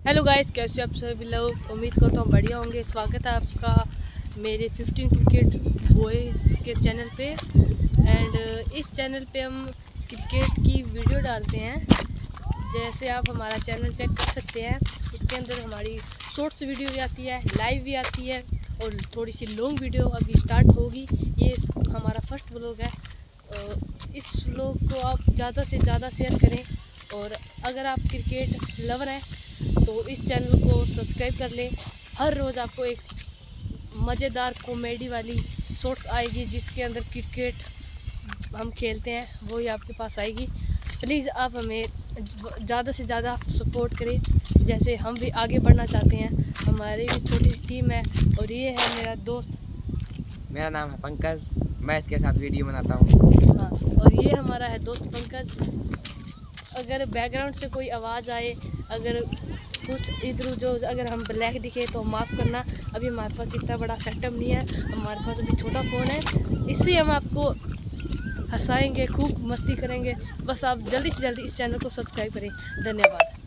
Hello guys, कैसे आप सभी लोग। उम्मीद करता हूँ बढ़िया होंगे। स्वागत है आपका मेरे 15 क्रिकेट बॉयज़ के चैनल पे। एंड इस चैनल पे हम क्रिकेट की वीडियो डालते हैं। जैसे आप हमारा चैनल चेक कर सकते हैं, उसके अंदर हमारी शॉर्ट्स वीडियो भी आती है, लाइव भी आती है और थोड़ी सी लॉन्ग वीडियो अभी स्टार्ट होगी। ये हमारा फर्स्ट व्लॉग है। इस व्लॉग को आप ज़्यादा से ज़्यादा शेयर करें और अगर आप क्रिकेट लवर हैं तो इस चैनल को सब्सक्राइब कर लें। हर रोज़ आपको एक मज़ेदार कॉमेडी वाली शॉर्ट्स आएगी जिसके अंदर क्रिकेट हम खेलते हैं, वही आपके पास आएगी। प्लीज़ आप हमें ज़्यादा से ज़्यादा सपोर्ट करें, जैसे हम भी आगे बढ़ना चाहते हैं। हमारी भी छोटी सी टीम है और ये है मेरा दोस्त। मेरा नाम है पंकज, मैं इसके साथ वीडियो बनाता हूँ। हाँ, और ये हमारा है दोस्त पंकज। अगर बैकग्राउंड से कोई आवाज़ आए, अगर कुछ इधर उधर अगर हम ब्लैक दिखे तो माफ़ करना। अभी हमारे पास इतना बड़ा सेटअप नहीं है, हमारे पास अभी छोटा फ़ोन है। इससे हम आपको हंसाएंगे, खूब मस्ती करेंगे। बस आप जल्दी से जल्दी इस चैनल को सब्सक्राइब करें। धन्यवाद।